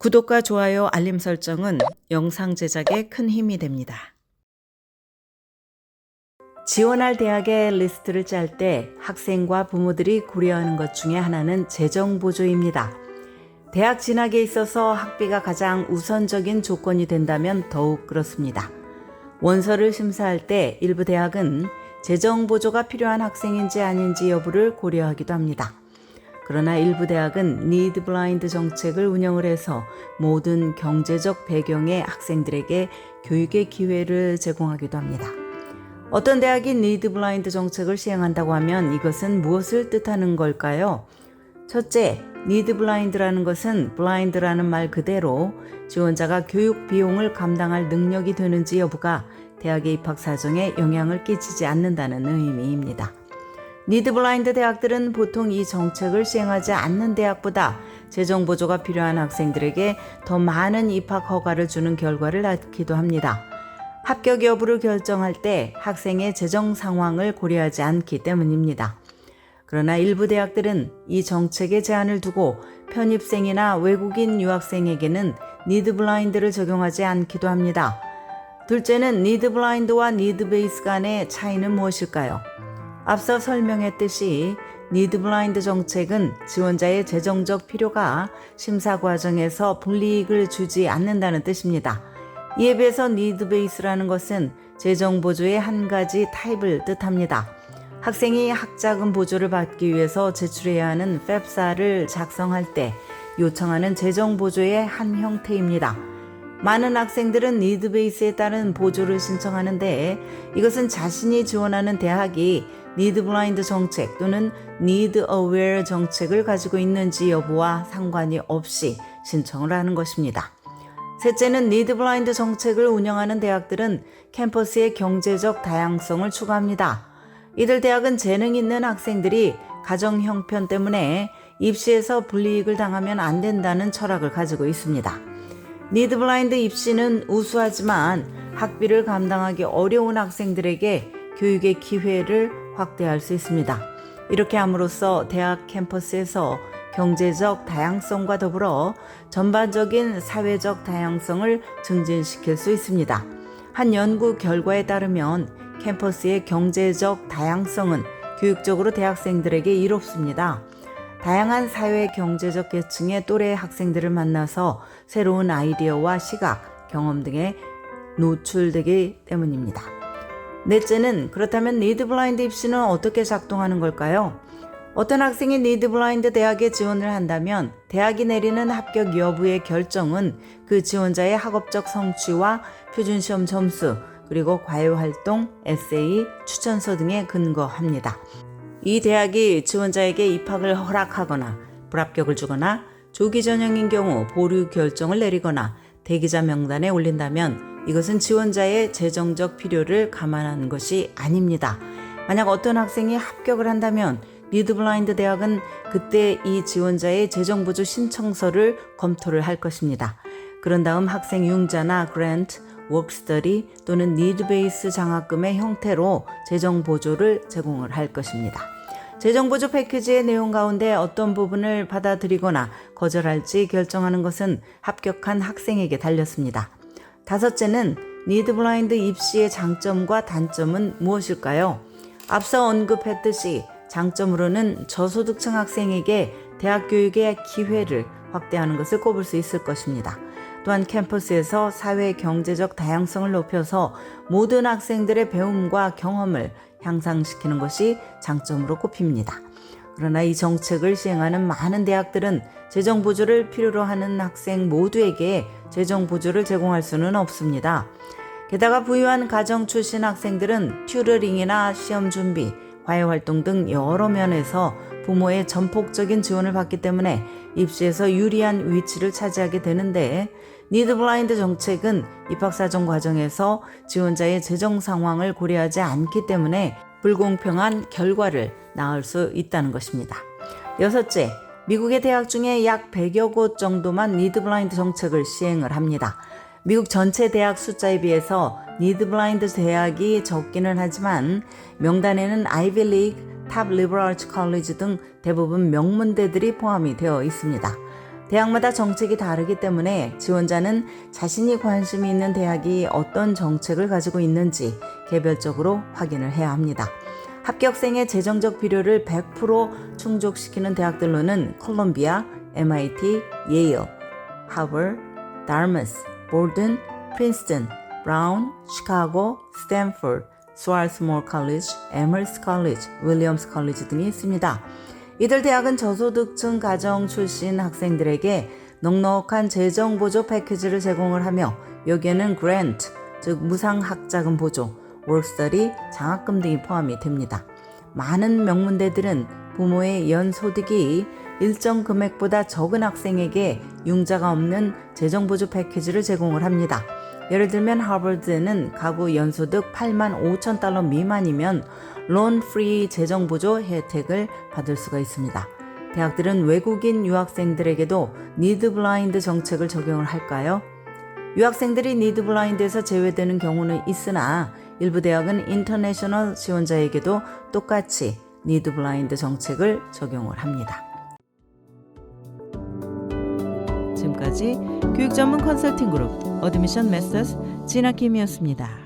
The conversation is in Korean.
구독과 좋아요, 알림 설정은 영상 제작에 큰 힘이 됩니다. 지원할 대학의 리스트를 짤 때 학생과 부모들이 고려하는 것 중에 하나는 재정 보조입니다. 대학 진학에 있어서 학비가 가장 우선적인 조건이 된다면 더욱 그렇습니다. 원서를 심사할 때 일부 대학은 재정 보조가 필요한 학생인지 아닌지 여부를 고려하기도 합니다. 그러나 일부 대학은 니드 블라인드 정책을 운영을 해서 모든 경제적 배경의 학생들에게 교육의 기회를 제공하기도 합니다. 어떤 대학이 니드 블라인드 정책을 시행한다고 하면 이것은 무엇을 뜻하는 걸까요? 첫째, 니드 블라인드라는 것은 블라인드라는 말 그대로 지원자가 교육 비용을 감당할 능력이 되는지 여부가 대학의 입학 사정에 영향을 끼치지 않는다는 의미입니다. 니드 블라인드 대학들은 보통 이 정책을 시행하지 않는 대학보다 재정 보조가 필요한 학생들에게 더 많은 입학 허가를 주는 결과를 낳기도 합니다. 합격 여부를 결정할 때 학생의 재정 상황을 고려하지 않기 때문입니다. 그러나 일부 대학들은 이 정책에 제한을 두고 편입생이나 외국인 유학생에게는 니드 블라인드를 적용하지 않기도 합니다. 둘째는 니드 블라인드와 니드 베이스 간의 차이는 무엇일까요? 앞서 설명했듯이 니드 블라인드 정책은 지원자의 재정적 필요가 심사 과정에서 불이익을 주지 않는다는 뜻입니다. 이에 비해서 니드 베이스라는 것은 재정 보조의 한 가지 타입을 뜻합니다. 학생이 학자금 보조를 받기 위해서 제출해야 하는 FAFSA를 작성할 때 요청하는 재정 보조의 한 형태입니다. 많은 학생들은 니드 베이스에 따른 보조를 신청하는데 이것은 자신이 지원하는 대학이 니드 블라인드 정책 또는 니드 어웨어 정책을 가지고 있는지 여부와 상관이 없이 신청을 하는 것입니다. 셋째는 니드 블라인드 정책을 운영하는 대학들은 캠퍼스의 경제적 다양성을 추구합니다. 이들 대학은 재능 있는 학생들이 가정 형편 때문에 입시에서 불이익을 당하면 안 된다는 철학을 가지고 있습니다. 니드 블라인드 입시는 우수하지만 학비를 감당하기 어려운 학생들에게 교육의 기회를 확대할 수 있습니다. 이렇게 함으로써 대학 캠퍼스에서 경제적 다양성과 더불어 전반적인 사회적 다양성을 증진시킬 수 있습니다. 한 연구 결과에 따르면 캠퍼스의 경제적 다양성은 교육적으로 대학생들에게 이롭습니다. 다양한 사회 경제적 계층의 또래 학생들을 만나서 새로운 아이디어와 시각, 경험 등에 노출되기 때문입니다. 넷째는 그렇다면 니드 블라인드 입시는 어떻게 작동하는 걸까요? 어떤 학생이 니드 블라인드 대학에 지원을 한다면 대학이 내리는 합격 여부의 결정은 그 지원자의 학업적 성취와 표준시험 점수, 그리고 과외활동, 에세이, 추천서 등에 근거합니다. 이 대학이 지원자에게 입학을 허락하거나 불합격을 주거나 조기 전형인 경우 보류 결정을 내리거나 대기자 명단에 올린다면 이것은 지원자의 재정적 필요를 감안하는 것이 아닙니다. 만약 어떤 학생이 합격을 한다면 니드 블라인드 대학은 그때 이 지원자의 재정 보조 신청서를 검토를 할 것입니다. 그런 다음 학생 융자나 그랜트, 워크스터디 또는 니드 베이스 장학금의 형태로 재정 보조를 제공을 할 것입니다. 재정 보조 패키지의 내용 가운데 어떤 부분을 받아들이거나 거절할지 결정하는 것은 합격한 학생에게 달렸습니다. 다섯째는 니드 블라인드 입시의 장점과 단점은 무엇일까요? 앞서 언급했듯이 장점으로는 저소득층 학생에게 대학 교육의 기회를 확대하는 것을 꼽을 수 있을 것입니다. 또한 캠퍼스에서 사회 경제적 다양성을 높여서 모든 학생들의 배움과 경험을 향상시키는 것이 장점으로 꼽힙니다. 그러나 이 정책을 시행하는 많은 대학들은 재정 보조를 필요로 하는 학생 모두에게 재정 보조를 제공할 수는 없습니다. 게다가 부유한 가정 출신 학생들은 튜러링이나 시험 준비, 과외활동 등 여러 면에서 부모의 전폭적인 지원을 받기 때문에 입시에서 유리한 위치를 차지하게 되는데 니드 블라인드 정책은 입학사정 과정에서 지원자의 재정 상황을 고려하지 않기 때문에 불공평한 결과를 낳을 수 있다는 것입니다. 여섯째, 미국의 대학 중에 약 100여 곳 정도만 니드 블라인드 정책을 시행을 합니다. 미국 전체 대학 숫자에 비해서 니드 블라인드 대학이 적기는 하지만 명단에는 아이비 리그, 탑 리버럴 아츠 컬리지 등 대부분 명문대들이 포함이 되어 있습니다. 대학마다 정책이 다르기 때문에 지원자는 자신이 관심이 있는 대학이 어떤 정책을 가지고 있는지 개별적으로 확인을 해야 합니다. 합격생의 재정적 필요를 100% 충족시키는 대학들로는 콜롬비아, MIT, 예일, 하버드, 다르머스, 보든, 프린스턴, 브라운, 시카고, 스탠포드, 스왈스모어 컬리지, 에머스 컬리지, 윌리엄스 컬리지 등이 있습니다. 이들 대학은 저소득층 가정 출신 학생들에게 넉넉한 재정 보조 패키지를 제공을 하며 여기에는 그랜트, 즉 무상 학자금 보조, 월스터디, 장학금 등이 포함이 됩니다. 많은 명문대들은 부모의 연소득이 일정 금액보다 적은 학생에게 융자가 없는 재정 보조 패키지를 제공을 합니다. 예를 들면 하버드는 가구 연소득 85,000달러 미만이면 론 프리 재정 보조 혜택을 받을 수가 있습니다. 대학들은 외국인 유학생들에게도 니드 블라인드 정책을 적용을 할까요? 유학생들이 니드 블라인드에서 제외되는 경우는 있으나 일부 대학은 인터내셔널 지원자에게도 똑같이 니드 블라인드 정책을 적용을 합니다. 지금까지 교육 전문 컨설팅 그룹 어드미션 메서스 진아킴이었습니다.